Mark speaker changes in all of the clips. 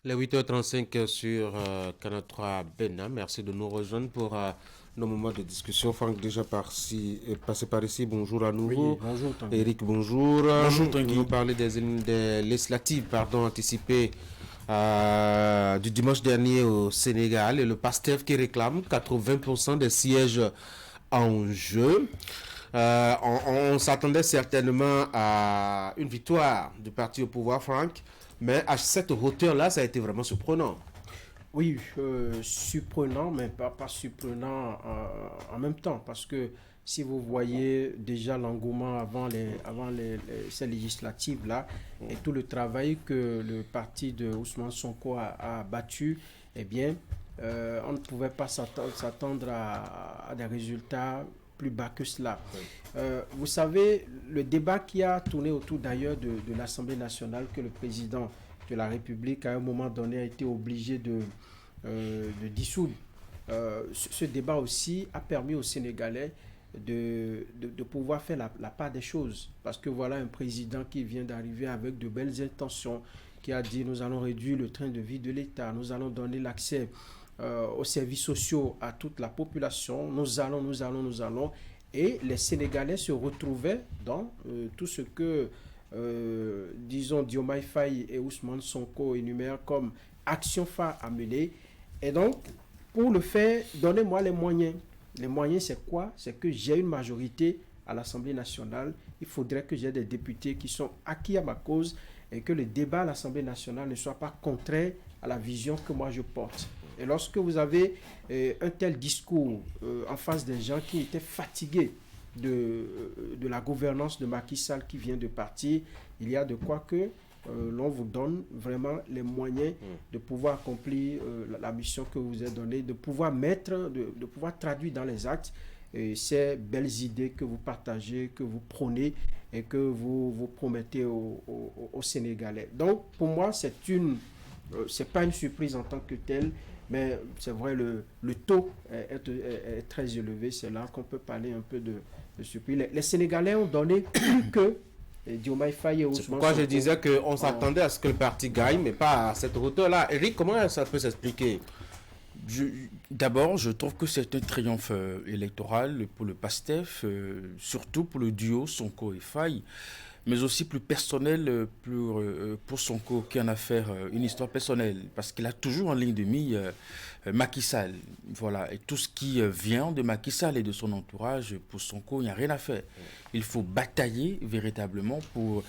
Speaker 1: Les 8h35 sur Canal 3 Bénin. Merci de nous rejoindre pour nos moments de discussion. Franck déjà passé par ici. Bonjour à
Speaker 2: Oui,
Speaker 1: nouveau.
Speaker 2: bonjour Tanguy.
Speaker 1: Eric, bonjour.
Speaker 2: Bonjour
Speaker 1: Nous
Speaker 2: Tanguy.
Speaker 1: parler des législatives anticipées du dimanche dernier au Sénégal et le PASTEF qui réclame 80% des sièges en jeu. On s'attendait certainement à une victoire du parti au pouvoir, Franck, mais à cette hauteur-là, ça a été vraiment surprenant.
Speaker 2: Oui, surprenant, mais pas surprenant en même temps, parce que si vous voyez déjà l'engouement ces législatives-là et tout le travail que le parti de Ousmane Sonko a battu, eh bien, on ne pouvait pas s'attendre à des résultats plus bas que cela. Vous savez, le débat qui a tourné autour d'ailleurs de l'Assemblée nationale que le président de la République à un moment donné a été obligé de dissoudre. Ce débat aussi a permis aux Sénégalais de pouvoir faire la part des choses. Parce que voilà un président qui vient d'arriver avec de belles intentions, qui a dit nous allons réduire le train de vie de l'État, nous allons donner l'accès aux services sociaux à toute la population, nous allons. Et les Sénégalais se retrouvaient dans tout ce que disons, Diomaye Faye et Ousmane Sonko énumèrent comme action phare à mener. Et donc, pour le faire, donnez-moi les moyens. Les moyens, c'est quoi? C'est que j'ai une majorité à l'Assemblée nationale. Il faudrait que j'ai des députés qui sont acquis à ma cause et que le débat à l'Assemblée nationale ne soit pas contraire à la vision que moi je porte. Et lorsque vous avez un tel discours en face des gens qui étaient fatigués de la gouvernance de Macky Sall qui vient de partir, il y a de quoi que l'on vous donne vraiment les moyens de pouvoir accomplir la mission que vous est donnée, de pouvoir de pouvoir traduire dans les actes ces belles idées que vous partagez, que vous prônez et que vous promettez aux Sénégalais. Donc, pour moi, c'est pas une surprise en tant que telle, mais c'est vrai, le taux est très élevé. C'est là qu'on peut parler un peu de surprise. Les Sénégalais ont donné plus que Diomaye Faye et
Speaker 1: C'est
Speaker 2: Ousmane
Speaker 1: pourquoi je
Speaker 2: Sonko.
Speaker 1: disais qu'on
Speaker 2: En-
Speaker 1: s'attendait à ce que le parti gagne, mais pas à cette hauteur-là. Eric, comment ça peut s'expliquer?
Speaker 3: Je- D'abord, je trouve que c'est un triomphe électoral pour le PASTEF, surtout pour le duo Sonko et Faye, mais aussi plus personnel pour Sonko qui en a fait une histoire personnelle, parce qu'il a toujours en ligne de mire Macky Sall. Voilà, et tout ce qui vient de Macky Sall et de son entourage, pour Sonko, il n'y a rien à faire. Il faut batailler véritablement pour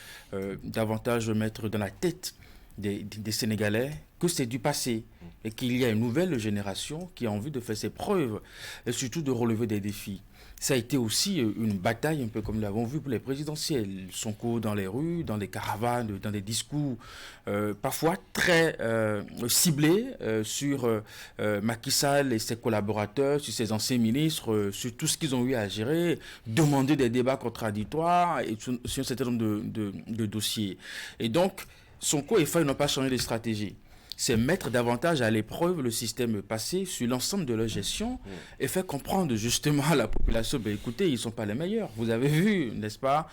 Speaker 3: davantage mettre dans la tête des Sénégalais que c'est du passé et qu'il y a une nouvelle génération qui a envie de faire ses preuves et surtout de relever des défis. Ça a été aussi une bataille, un peu comme nous l'avons vu pour les présidentielles. Sonko dans les rues, dans des caravanes, dans des discours parfois très ciblés sur Macky Sall et ses collaborateurs, sur ses anciens ministres, sur tout ce qu'ils ont eu à gérer, demander des débats contradictoires et sur un certain nombre de dossiers. Et donc, Sonko et Faye n'ont pas changé de stratégie. C'est mettre davantage à l'épreuve le système passé sur l'ensemble de leur gestion et faire comprendre justement à la population, ben écoutez, ils ne sont pas les meilleurs. Vous avez vu, n'est-ce pas,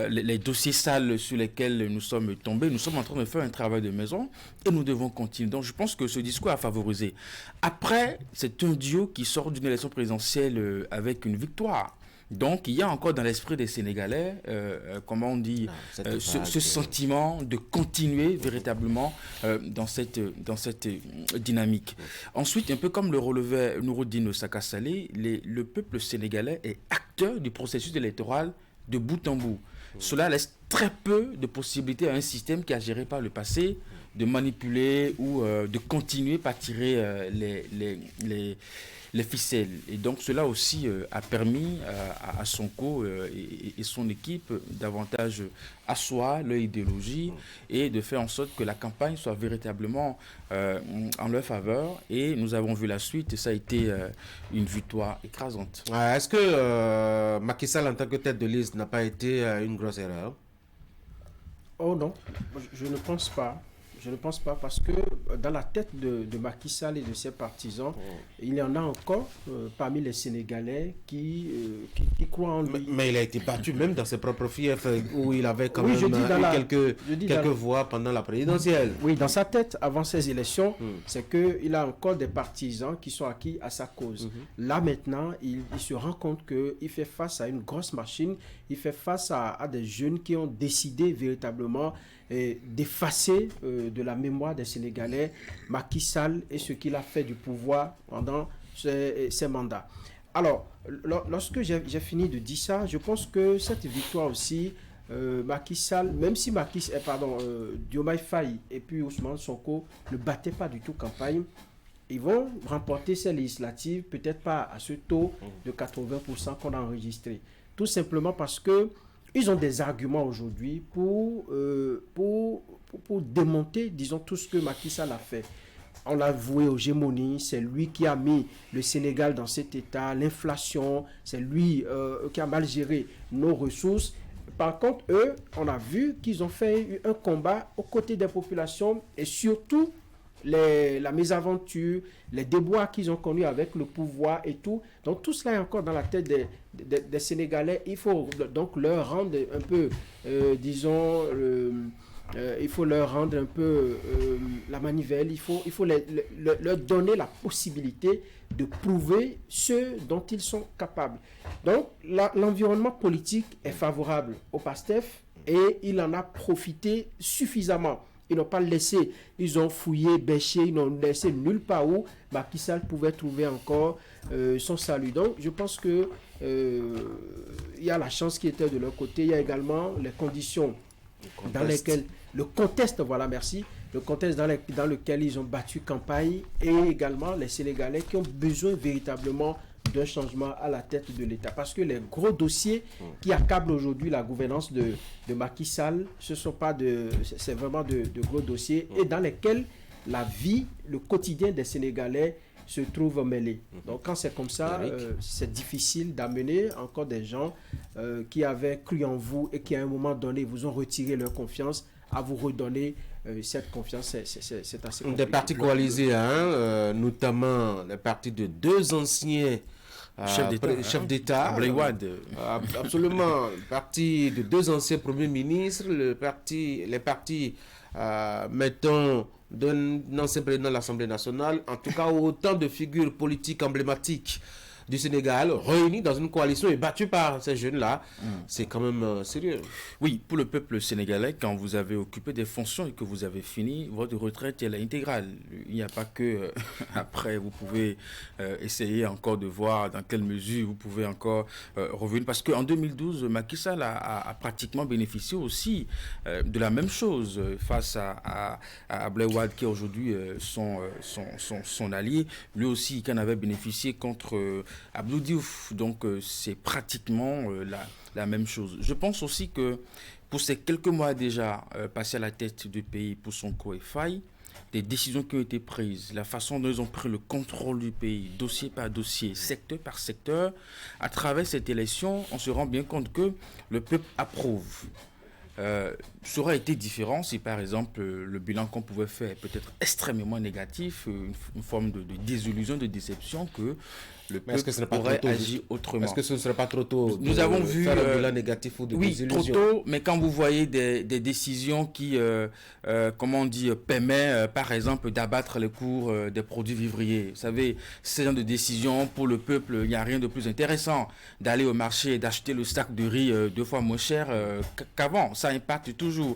Speaker 3: les dossiers sales sur lesquels nous sommes tombés. Nous sommes en train de faire un travail de maison et nous devons continuer. Donc je pense que ce discours a favorisé. Après, c'est un duo qui sort d'une élection présidentielle avec une victoire. Donc, il y a encore dans l'esprit des Sénégalais, comment on dit,
Speaker 1: Non, cette vague.
Speaker 3: ce sentiment de continuer véritablement dans cette dynamique. Ensuite, un peu comme le relevait Nouroudine Saka Saleh, le peuple sénégalais est acteur du processus électoral de bout en bout. Cela laisse très peu de possibilités à un système qui a géré par le passé de manipuler ou de continuer par tirer les ficelles. Et donc cela aussi a permis à Sonko et son équipe davantage asseoir leur idéologie et de faire en sorte que la campagne soit véritablement en leur faveur. Et nous avons vu la suite, et ça a été une victoire écrasante.
Speaker 1: Est-ce que Macky Sall, en tant que tête de liste, n'a pas été une grosse erreur?
Speaker 2: Oh non, je ne pense pas. Je ne pense pas parce que dans la tête de Macky Sall et de ses partisans, il y en a encore parmi les Sénégalais qui croient en lui.
Speaker 1: Mais il a été battu même dans ses propres fiefs où il avait quand même quelques voix pendant la présidentielle.
Speaker 2: Oui, dans sa tête, avant ces élections, c'est qu'il a encore des partisans qui sont acquis à sa cause. Là maintenant, il se rend compte qu'il fait face à une grosse machine, il fait face à des jeunes qui ont décidé véritablement d'effacer de la mémoire des Sénégalais Macky Sall et ce qu'il a fait du pouvoir pendant ses mandats. Alors, lorsque j'ai fini de dire ça, je pense que cette victoire aussi, Macky Sall, même si Diomaye Faye et puis Ousmane Sonko ne battaient pas du tout campagne, ils vont remporter ces législatives, peut-être pas à ce taux de 80% qu'on a enregistré. Tout simplement parce que ils ont des arguments aujourd'hui pour démonter, disons, tout ce que Macky Sall a fait. On l'a voué aux gémonies, c'est lui qui a mis le Sénégal dans cet état, l'inflation, c'est lui qui a mal géré nos ressources. Par contre, eux, on a vu qu'ils ont fait un combat aux côtés des populations et surtout la mésaventure, les déboires qu'ils ont connus avec le pouvoir et tout. Donc tout cela est encore dans la tête des Sénégalais. Il faut donc leur rendre un peu, il faut leur rendre un peu la manivelle. Il faut leur donner la possibilité de prouver ce dont ils sont capables. Donc l'environnement politique est favorable au PASTEF et il en a profité suffisamment. Ils n'ont pas laissé, ils ont fouillé, bêché, ils n'ont laissé nulle part où Macky Sall pouvait trouver encore son salut. Donc, je pense que il y a la chance qui était de leur côté. Il y a également les conditions dans lesquelles, le contexte dans lequel ils ont battu campagne et également les Sénégalais qui ont besoin véritablement d'un changement à la tête de l'État. Parce que les gros dossiers qui accablent aujourd'hui la gouvernance de Macky Sall, c'est vraiment de gros dossiers et dans lesquels la vie, le quotidien des Sénégalais se trouve mêlé. Donc quand c'est comme ça, c'est difficile d'amener encore des gens qui avaient cru en vous et qui à un moment donné vous ont retiré leur confiance à vous redonner cette confiance. C'est assez compliqué.
Speaker 1: Des partis coalisés, notamment les partis de deux anciens chef d'État, absolument, le parti de deux anciens premiers ministres, les partis, mettons, d'un ancien président de l'Assemblée nationale, en tout cas autant de figures politiques emblématiques du Sénégal réunis dans une coalition et battus par ces jeunes-là, c'est quand même sérieux.
Speaker 3: Oui, pour le peuple sénégalais, quand vous avez occupé des fonctions et que vous avez fini, votre retraite est intégrale. Il n'y a pas que après, vous pouvez essayer encore de voir dans quelle mesure vous pouvez encore revenir. Parce qu'en 2012, Macky Sall a pratiquement bénéficié aussi de la même chose face à Abdoulaye Wade, qui est aujourd'hui son allié. Lui aussi, qui en avait bénéficié contre Abdou Diouf, donc c'est pratiquement la même chose. Je pense aussi que pour ces quelques mois déjà passés à la tête du pays pour Sonko et Faye, des décisions qui ont été prises, la façon dont ils ont pris le contrôle du pays, dossier par dossier, secteur par secteur, à travers cette élection, on se rend bien compte que le peuple approuve. Ça aurait été différent si par exemple le bilan qu'on pouvait faire est peut-être extrêmement négatif, une forme de désillusion, de déception, que le peuple aurait agi autrement.
Speaker 1: Est-ce que ce ne serait pas trop tôt
Speaker 3: Nous avons vu
Speaker 1: faire un bilan négatif ou de désillusion?
Speaker 3: Oui, trop tôt, mais quand vous voyez des décisions qui, permettent par exemple d'abattre les cours des produits vivriers, vous savez, ce genre de décisions pour le peuple, il n'y a rien de plus intéressant d'aller au marché et d'acheter le sac de riz 2 fois moins cher qu'avant. Ça impacte toujours.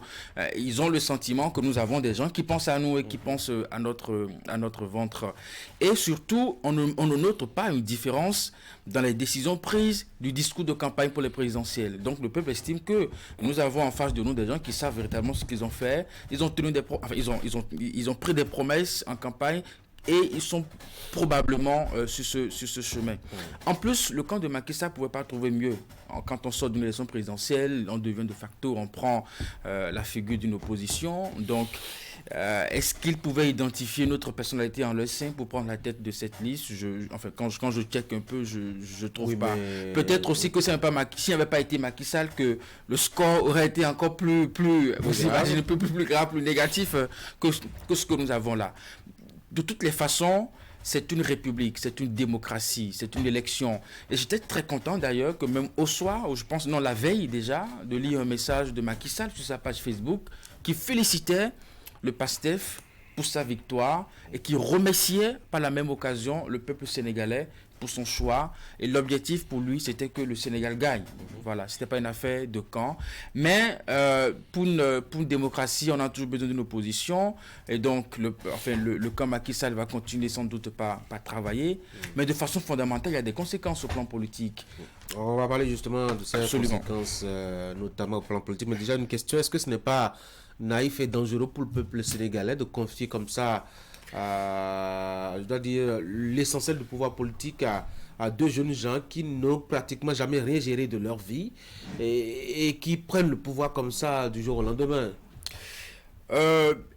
Speaker 3: Ils ont le sentiment que nous avons des gens qui pensent à nous et qui pensent à notre ventre. Et surtout, on ne note pas une différence dans les décisions prises du discours de campagne pour les présidentielles. Donc le peuple estime que nous avons en face de nous des gens qui savent véritablement ce qu'ils ont fait. Ils ont tenu ils ont pris des promesses en campagne et ils sont probablement sur ce chemin. En plus, le camp de Macky Sall ne pouvait pas trouver mieux. Quand on sort d'une élection présidentielle, on devient de facto, on prend la figure d'une opposition. Donc, est-ce qu'ils pouvaient identifier notre personnalité en leur sein pour prendre la tête de cette liste? Quand je check un peu, je trouve pas. Peut-être aussi que s'il n'avait pas été Macky Sall, que le score aurait été encore plus vous imaginez, un peu plus grave, plus négatif que ce que nous avons là. De toutes les façons, c'est une république, c'est une démocratie, c'est une élection. Et j'étais très content d'ailleurs que même au soir, ou je pense non la veille déjà, de lire un message de Macky Sall sur sa page Facebook qui félicitait le PASTEF pour sa victoire et qui remerciait par la même occasion le peuple sénégalais pour son choix. Et l'objectif pour lui, c'était que le Sénégal gagne. Voilà, ce n'était pas une affaire de camp. Mais pour une démocratie, on a toujours besoin d'une opposition. Et donc, le camp Macky Sall va continuer sans doute pas travailler. Mais de façon fondamentale, il y a des conséquences au plan politique.
Speaker 1: On va parler justement de ces conséquences, notamment au plan politique. Mais déjà, une question, est-ce que ce n'est pas naïf et dangereux pour le peuple sénégalais de confier comme ça, je dois dire, l'essentiel du pouvoir politique à deux jeunes gens qui n'ont pratiquement jamais rien géré de leur vie et qui prennent le pouvoir comme ça du jour au lendemain?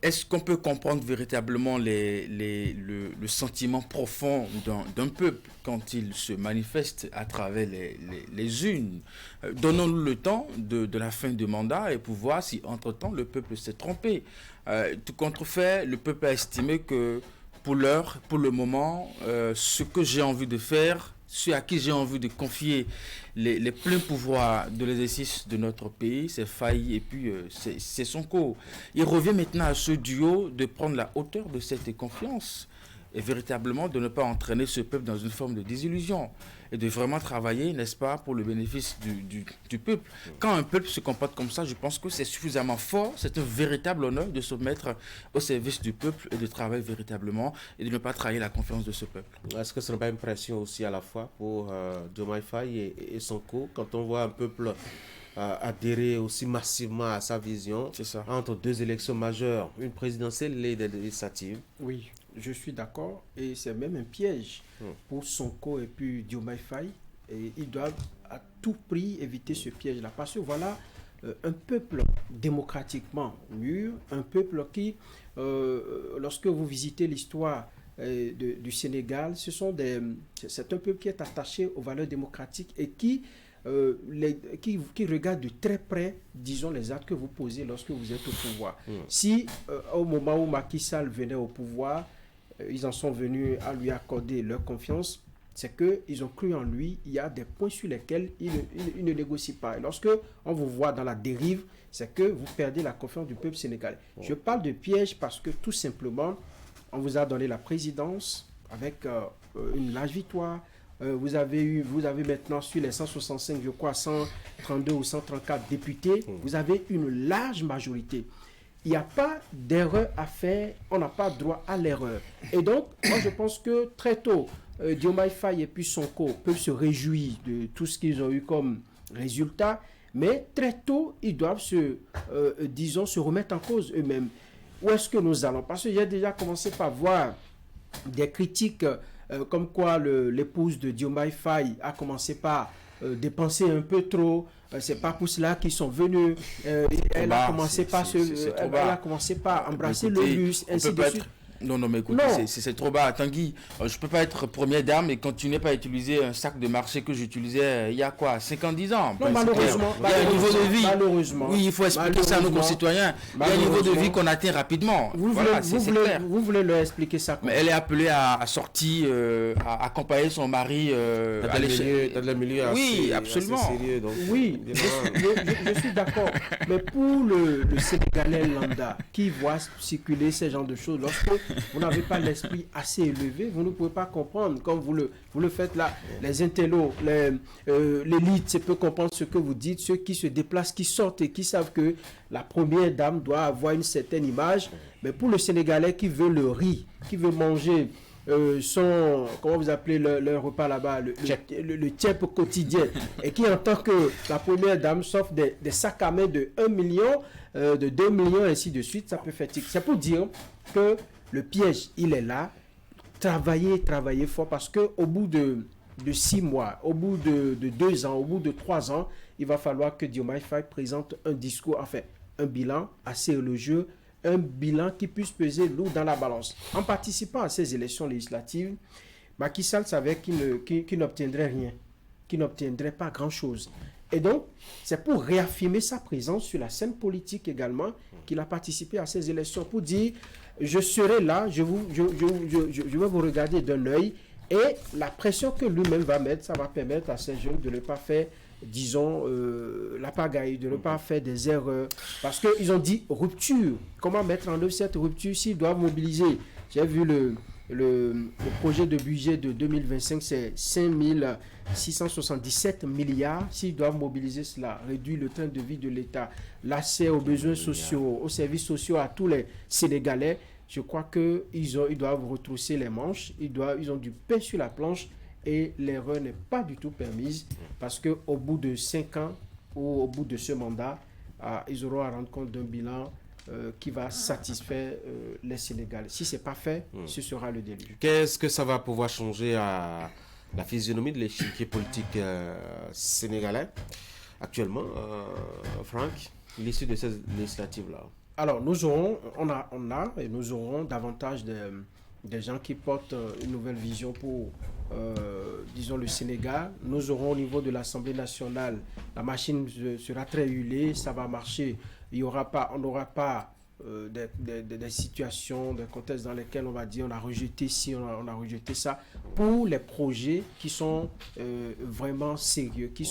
Speaker 3: Est-ce qu'on peut comprendre véritablement le sentiment profond d'un peuple quand il se manifeste à travers les urnes? Donnons-nous le temps de la fin du mandat et pour voir si entre-temps le peuple s'est trompé. Tout contrefait, le peuple a estimé que pour le moment, ce que j'ai envie de faire, ceux à qui j'ai envie de confier les pleins pouvoirs de l'exercice de notre pays, c'est Faye et puis c'est Sonko. Il revient maintenant à ce duo de prendre la hauteur de cette confiance et véritablement de ne pas entraîner ce peuple dans une forme de désillusion et de vraiment travailler, n'est-ce pas, pour le bénéfice du peuple. Quand un peuple se comporte comme ça, je pense que c'est suffisamment fort, c'est un véritable honneur de se mettre au service du peuple et de travailler véritablement et de ne pas trahir la confiance de ce peuple.
Speaker 1: Est-ce que ce n'est pas une pression aussi à la fois pour Diomaye Faye et Sonko quand on voit un peuple adhérer aussi massivement à sa vision entre deux élections majeures, une présidentielle et des législatives?
Speaker 2: Oui, je suis d'accord et c'est même un piège pour Sonko et puis Diomaye Faye. Et ils doivent à tout prix éviter ce piège-là parce que voilà un peuple démocratiquement mûr, un peuple qui, lorsque vous visitez l'histoire du Sénégal, c'est un peuple qui est attaché aux valeurs démocratiques et qui regarde de très près, disons, les actes que vous posez lorsque vous êtes au pouvoir. Si au moment où Macky Sall venait au pouvoir, ils en sont venus à lui accorder leur confiance, c'est qu'ils ont cru en lui. Il y a des points sur lesquels ils ne négocient pas. Et lorsque on vous voit dans la dérive, c'est que vous perdez la confiance du peuple sénégalais. Je parle de piège parce que tout simplement, on vous a donné la présidence avec une large victoire. Vous avez maintenant sur les 165, je crois, 132 ou 134 députés, vous avez une large majorité. Il n'y a pas d'erreur à faire, on n'a pas droit à l'erreur. Et donc, moi je pense que très tôt, Diomaye Faye et puis Sonko peuvent se réjouir de tout ce qu'ils ont eu comme résultat, mais très tôt, ils doivent se remettre en cause eux-mêmes. Où est-ce que nous allons? Parce que j'ai déjà commencé par voir des critiques comme quoi l'épouse de Diomaye Faye a commencé par dépenser un peu trop. C'est pas pour cela qu'ils sont venus. Elle a commencé par embrasser le bus, ainsi de suite.
Speaker 3: Non, mais écoute, c'est trop bas. Tanguy, je peux pas être première dame et continuer pas à utiliser un sac de marché que j'utilisais il y a quoi, 50-10 ans.
Speaker 2: Non, malheureusement.
Speaker 3: Il y a un niveau de vie.
Speaker 2: Malheureusement.
Speaker 3: Oui, il faut expliquer ça à nos concitoyens. Il y a un niveau de vie qu'on atteint rapidement.
Speaker 2: Vous voulez leur expliquer ça?
Speaker 3: Mais elle est appelée à sortir, à accompagner son mari
Speaker 1: dans le milieu
Speaker 3: oui, absolument.
Speaker 1: Assez sérieux, donc,
Speaker 2: oui, je suis d'accord. Mais pour le Sénégalais lambda qui voit circuler ce genre de choses, lorsque vous n'avez pas l'esprit assez élevé, vous ne pouvez pas comprendre comme vous le faites là. Les intellos, l'élite, c'est peut comprendre ce que vous dites, ceux qui se déplacent, qui sortent et qui savent que la première dame doit avoir une certaine image. Mais pour le Sénégalais qui veut le riz, qui veut manger comment vous appelez leur repas là-bas, le tchèp quotidien, et qui entend que la première dame s'offre des sacs à main de 1 million, de 2 millions, ainsi de suite, ça peut faire tic. C'est pour dire que le piège, il est là. travailler fort parce qu'au bout de 6 mois, au bout de 2 ans, au bout de 3 ans, il va falloir que Diomaye Faye présente un discours, enfin, un bilan assez élogieux, un bilan qui puisse peser lourd dans la balance. En participant à ces élections législatives, Macky Sall savait qu'il n'obtiendrait rien, qu'il n'obtiendrait pas grand-chose. Et donc, c'est pour réaffirmer sa présence sur la scène politique également qu'il a participé à ces élections pour dire je serai là, je vais vous regarder d'un œil. Et la pression que lui-même va mettre, ça va permettre à ces jeunes de ne pas faire, disons, la pagaille, de ne pas faire des erreurs. Parce qu'ils ont dit rupture. Comment mettre en œuvre cette rupture s'ils doivent mobiliser? J'ai vu le projet de budget de 2025, c'est 5 677 milliards. S'ils doivent mobiliser cela, réduire le train de vie de l'État, l'accès aux besoins sociaux, aux services sociaux à tous les Sénégalais, je crois qu'ils doivent retrousser les manches, ils ont du pain sur la planche et l'erreur n'est pas du tout permise parce qu'au bout de 5 ans ou au bout de ce mandat, ils auront à rendre compte d'un bilan qui va satisfaire les Sénégalais. Si ce n'est pas fait, ce sera le déluge.
Speaker 1: Qu'est-ce que ça va pouvoir changer à la physionomie de l'échiquier politique sénégalais actuellement, Franck, l'issue de ces législatives-là?
Speaker 2: Alors, nous aurons davantage des gens qui portent une nouvelle vision pour, disons, le Sénégal. Nous aurons au niveau de l'Assemblée nationale, la machine sera très huilée, ça va marcher. On n'aura pas des situations, des contextes dans lesquels on va dire on a rejeté ci, on a rejeté ça. Pour les projets qui sont vraiment sérieux, qui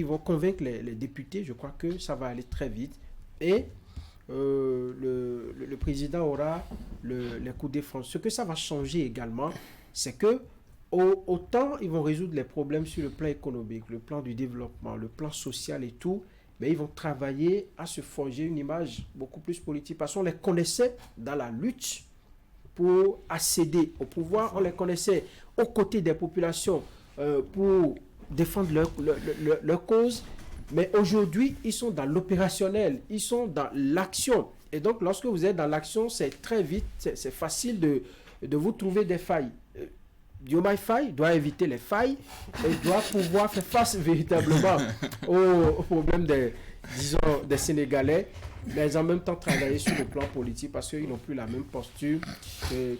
Speaker 2: vont convaincre les députés, je crois que ça va aller très vite. Et le président aura les coups de France. Ce que ça va changer également, c'est que autant ils vont résoudre les problèmes sur le plan économique, le plan du développement, le plan social et tout, mais ils vont travailler à se forger une image beaucoup plus politique. Parce qu'on les connaissait dans la lutte pour accéder au pouvoir, on les connaissait aux côtés des populations pour défendre leur cause. Mais aujourd'hui, ils sont dans l'opérationnel, ils sont dans l'action. Et donc, lorsque vous êtes dans l'action, c'est très vite, c'est facile de vous trouver des failles. Diomaye Faye doit éviter les failles et doit pouvoir faire face véritablement aux problèmes des Sénégalais, mais en même temps travailler sur le plan politique parce qu'ils n'ont plus la même posture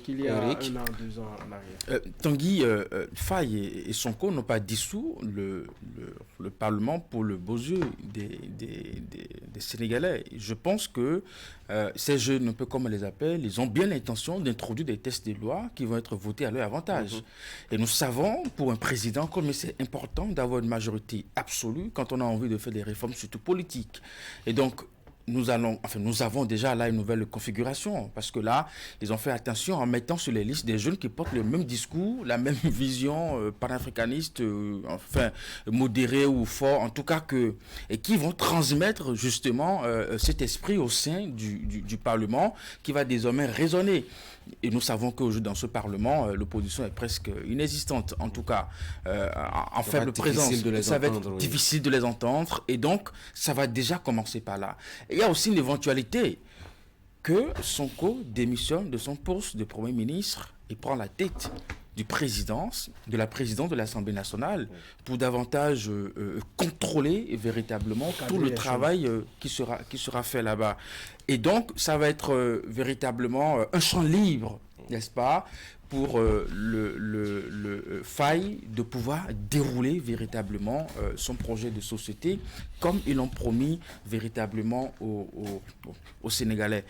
Speaker 2: qu'il y a
Speaker 1: Eric.
Speaker 2: 1 an, 2 ans en arrière.
Speaker 3: Tanguy, Faye et Sonko n'ont pas dissous le Parlement pour le beau yeux des Sénégalais. Je pense que ces jeunes, un peu comme on les appelle, ils ont bien l'intention d'introduire des textes de loi qui vont être votés à leur avantage. Et nous savons, pour un président, comme c'est important d'avoir une majorité absolue quand on a envie de faire des réformes, surtout politiques. Et donc, nous avons déjà là une nouvelle configuration parce que là, ils ont fait attention en mettant sur les listes des jeunes qui portent le même discours, la même vision panafricaniste, modérée ou fort, en tout cas et qui vont transmettre justement cet esprit au sein du Parlement qui va désormais résonner. Et nous savons qu'aujourd'hui, dans ce Parlement, l'opposition est presque inexistante, en tout cas, en faible présence. Ça va être difficile de les entendre. Et donc, ça va déjà commencer par là. Et il y a aussi une éventualité que Sonko démissionne de son poste de Premier ministre et prend la tête de la présidence de l'Assemblée nationale pour davantage contrôler véritablement tout le travail qui sera fait là-bas. Et donc, ça va être véritablement un champ libre, n'est-ce pas, pour le Faye de pouvoir dérouler véritablement son projet de société comme ils l'ont promis véritablement aux Sénégalais.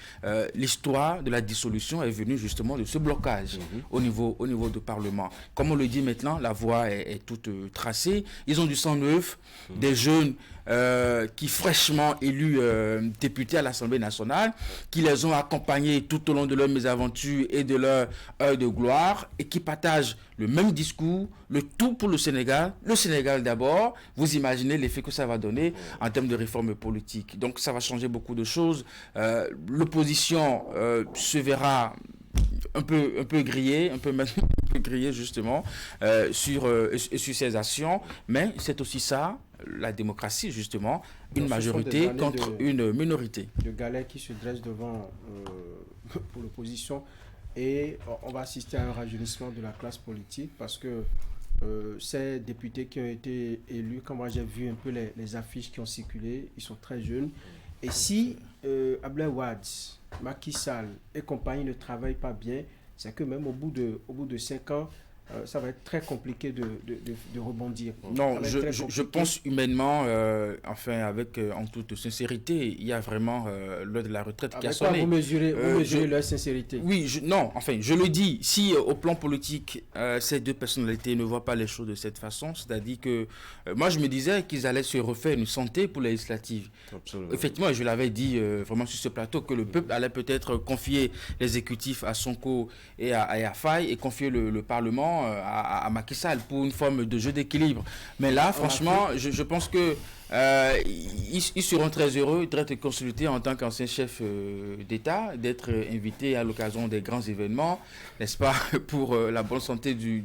Speaker 3: L'histoire de la dissolution est venue justement de ce blocage au niveau du Parlement. Comme on le dit maintenant, la voie est toute tracée. Ils ont du sang neuf, des jeunes qui fraîchement élus députés à l'Assemblée nationale, qui les ont accompagnés tout au long de leur mésaventure et de leur heure de gloire, et qui partagent le même discours, le tout pour le Sénégal d'abord. Vous imaginez l'effet que ça va donner en termes de réforme politique. Donc ça va changer beaucoup de choses. L'opposition se verra un peu grillée, un peu grillée justement sur ses actions, mais c'est aussi ça, la démocratie justement, une majorité contre une minorité.
Speaker 2: Le galet qui se dresse devant pour l'opposition. et on va assister à un rajeunissement de la classe politique parce que ces députés qui ont été élus, quand moi j'ai vu un peu les affiches qui ont circulé, ils sont très jeunes. Et si Abdoulaye Wade, Macky Sall et compagnie ne travaillent pas bien, c'est que même au bout de 5 ans, ça va être très compliqué de rebondir.
Speaker 3: Non, je pense humainement, enfin, avec en toute sincérité, il y a vraiment l'heure de la retraite qui a sonné.
Speaker 2: Vous mesurez leur sincérité?
Speaker 3: Oui, non, enfin, je le dis, si au plan politique, ces deux personnalités ne voient pas les choses de cette façon, c'est-à-dire que moi, je me disais qu'ils allaient se refaire une santé pour les législatives.
Speaker 1: Absolument.
Speaker 3: Effectivement, je l'avais dit vraiment sur ce plateau, que le peuple allait peut-être confier l'exécutif à Sonko et à Faye et confier le Parlement à Macky Sall pour une forme de jeu d'équilibre. Mais là, franchement, je pense que ils seront très heureux d'être consultés en tant qu'ancien chef d'État, d'être invités à l'occasion des grands événements, n'est-ce pas, pour la bonne santé du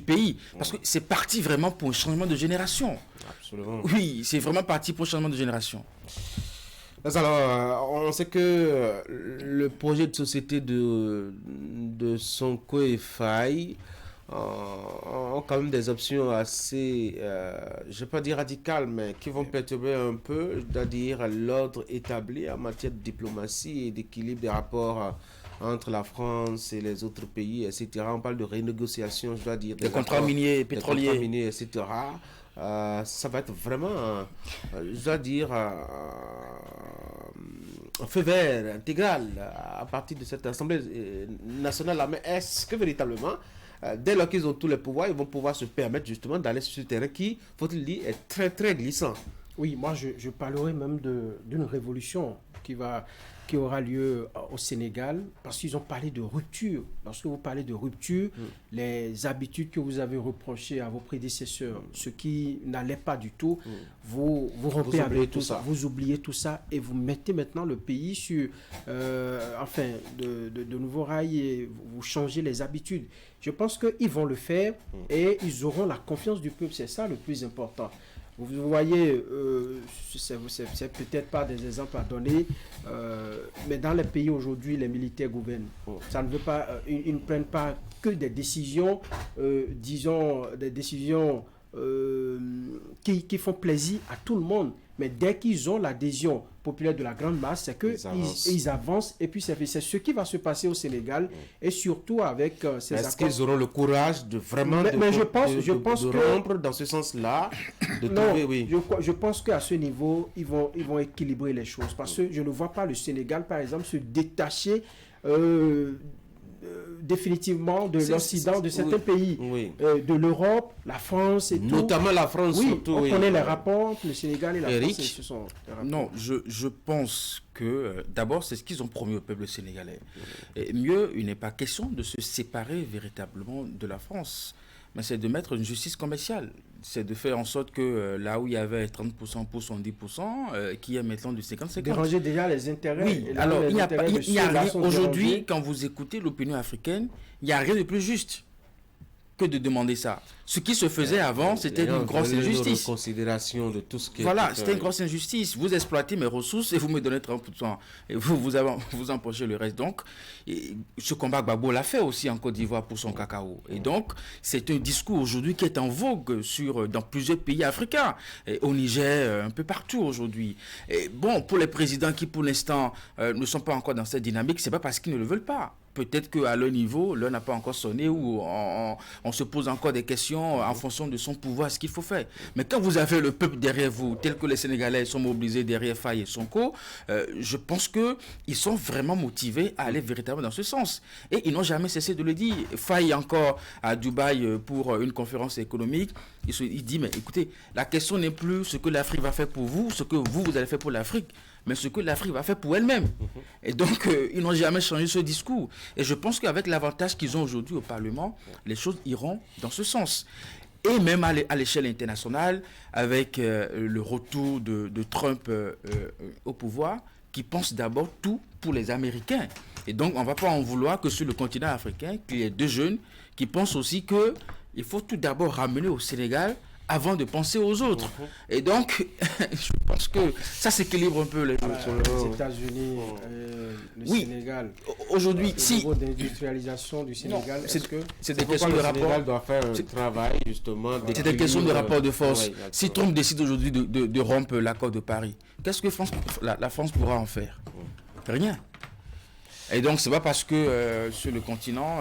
Speaker 3: pays. Parce que c'est parti vraiment pour un changement de génération.
Speaker 1: Absolument.
Speaker 3: Oui, c'est vraiment parti pour un changement de génération.
Speaker 1: Alors, on sait que le projet de société de Sonko et Faye ont quand même des options assez, je ne vais pas dire radicales, mais qui vont perturber un peu, c'est-à-dire l'ordre établi en matière de diplomatie et d'équilibre des rapports entre la France et les autres pays, etc. On parle de renégociation, je dois dire.
Speaker 3: Des contrats miniers et pétroliers.
Speaker 1: Des contrats miniers, etc. Ça va être vraiment, je dois dire, un feu vert intégral à partir de cette Assemblée nationale. Mais est-ce que véritablement, dès lors qu'ils ont tous les pouvoirs, ils vont pouvoir se permettre justement d'aller sur ce terrain qui, faut-il dire, est très très glissant?
Speaker 2: Oui, moi je parlerai même d'une révolution qui aura lieu au Sénégal, parce qu'ils ont parlé de rupture. Lorsque vous parlez de rupture, les habitudes que vous avez reprochées à vos prédécesseurs, ce qui n'allait pas du tout, vous rompez avec tout ça. Vous oubliez tout ça et vous mettez maintenant le pays sur de nouveaux rails et vous changez les habitudes. Je pense qu'ils vont le faire et ils auront la confiance du peuple. C'est ça le plus important. Vous voyez, c'est peut-être pas des exemples à donner, mais dans les pays aujourd'hui, les militaires gouvernent. Ça ne veut pas, ils ne prennent pas que des décisions, disons, des décisions qui font plaisir à tout le monde. Mais dès qu'ils ont l'adhésion populaire de la grande masse, c'est qu'ils avancent. Et puis c'est ce qui va se passer au Sénégal. Et surtout avec ces accords.
Speaker 1: Est-ce qu'ils auront le courage de vraiment de rompre dans ce sens-là?
Speaker 2: Je pense qu'à ce niveau, ils vont équilibrer les choses. Parce que je ne vois pas le Sénégal, par exemple, se détacher définitivement de l'Occident, de certains pays, de l'Europe, la France et tout.
Speaker 1: Notamment la France, surtout.
Speaker 2: On connaît les rapports entre le Sénégal et la France. Ce sont
Speaker 3: non, je pense que d'abord, c'est ce qu'ils ont promis au peuple sénégalais. Et mieux, il n'est pas question de se séparer véritablement de la France, mais c'est de mettre une justice commerciale. C'est de faire en sorte que là où il y avait 30% pour 70%, qu'il y ait maintenant du 50-50.
Speaker 2: Déranger déjà les intérêts.
Speaker 3: Oui, alors il n'y a rien. Aujourd'hui, quand vous écoutez l'opinion africaine, il n'y a rien de plus juste que de demander ça. Ce qui se faisait avant, c'était une grosse injustice.
Speaker 1: Considération de tout ce qui
Speaker 3: voilà, c'était une grosse injustice. Vous exploitez mes ressources et vous me donnez 30%. Et vous emprochez le reste. Donc, ce combat, Gbagbo l'a fait aussi en Côte d'Ivoire pour son cacao. Et donc, c'est un discours aujourd'hui qui est en vogue dans plusieurs pays africains. Et au Niger, un peu partout aujourd'hui. Et bon, pour les présidents qui, pour l'instant, ne sont pas encore dans cette dynamique, c'est pas parce qu'ils ne le veulent pas. Peut-être qu'à leur niveau, l'heure n'a pas encore sonné ou on se pose encore des questions en fonction de son pouvoir, ce qu'il faut faire. Mais quand vous avez le peuple derrière vous, tel que les Sénégalais sont mobilisés derrière Faye et Sonko, je pense qu'ils sont vraiment motivés à aller véritablement dans ce sens. Et ils n'ont jamais cessé de le dire. Faye encore à Dubaï pour une conférence économique, il dit, mais écoutez, la question n'est plus ce que l'Afrique va faire pour vous, ce que vous allez faire pour l'Afrique, mais ce que l'Afrique va faire pour elle-même. Et donc, ils n'ont jamais changé ce discours. Et je pense qu'avec l'avantage qu'ils ont aujourd'hui au Parlement, les choses iront dans ce sens. Et même à l'échelle internationale, avec le retour de Trump au pouvoir, qui pense d'abord tout pour les Américains. Et donc, on ne va pas en vouloir que sur le continent africain, qu'il y ait deux jeunes qui pensent aussi qu'il faut tout d'abord ramener au Sénégal avant de penser aux autres. Et donc, je pense que ça s'équilibre un peu les choses.
Speaker 2: Les États-Unis, le
Speaker 3: Oui.
Speaker 2: Sénégal.
Speaker 3: Aujourd'hui,
Speaker 2: Au
Speaker 3: si
Speaker 2: niveau d'industrialisation du Sénégal,
Speaker 3: Non,
Speaker 2: est-ce que
Speaker 3: c'est des
Speaker 1: Pourquoi
Speaker 3: questions
Speaker 1: le
Speaker 3: de
Speaker 1: Sénégal
Speaker 3: rapport.
Speaker 1: doit faire un travail justement
Speaker 3: C'est des
Speaker 1: d'équilibre,
Speaker 3: questions de rapport de force.
Speaker 1: ouais,
Speaker 3: Si
Speaker 1: d'accord.
Speaker 3: Trump décide aujourd'hui de rompre l'accord de Paris, qu'est-ce que la France pourra en faire? Rien. Et donc, c'est pas parce que sur le continent,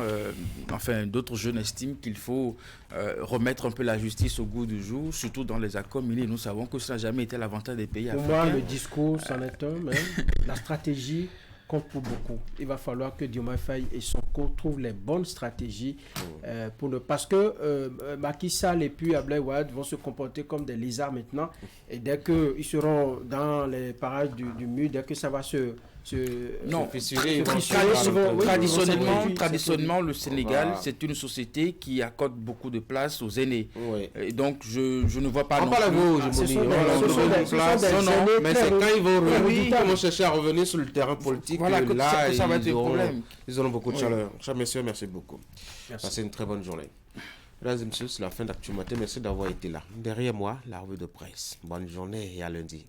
Speaker 3: enfin, d'autres jeunes estiment qu'il faut remettre un peu la justice au goût du jour, surtout dans les accords miniers. Nous savons que ça n'a jamais été l'avantage des pays
Speaker 2: pour
Speaker 3: africains.
Speaker 2: moi, le discours, c'en est un, mais la stratégie compte pour beaucoup. Il va falloir que Diomaye Faye et Sonko trouvent les bonnes stratégies parce que Macky Sall et puis Abdoulaye Wade vont se comporter comme des lézards maintenant. Et dès qu'ils seront dans les parages du mur, dès que ça va
Speaker 3: Non,
Speaker 1: fissurer, ils vont
Speaker 3: traditionnellement, le Sénégal,
Speaker 1: Voilà.
Speaker 3: c'est une société qui accorde beaucoup de place aux aînés.
Speaker 1: Oui.
Speaker 3: Et donc, je ne vois pas
Speaker 1: On
Speaker 3: non
Speaker 1: parle à
Speaker 3: plus-
Speaker 1: vous,
Speaker 2: ce sont des-
Speaker 1: je
Speaker 2: ce sont des- ce sont des aînés
Speaker 1: mais
Speaker 2: très
Speaker 1: c'est quand ils vont revenir,
Speaker 2: redoutables.
Speaker 1: ils vont chercher à revenir sur le terrain politique.
Speaker 3: Voilà,
Speaker 1: que
Speaker 3: que
Speaker 1: là,
Speaker 3: ça va être le problème.
Speaker 1: Ils auront beaucoup de
Speaker 3: Oui.
Speaker 1: chaleur. Chers messieurs, merci beaucoup.
Speaker 2: Merci.
Speaker 1: Passez une très bonne journée. Mesdames et messieurs, c'est la fin d'Actu Matin. Merci d'avoir été là. Derrière moi, la revue de presse. Bonne journée et à lundi.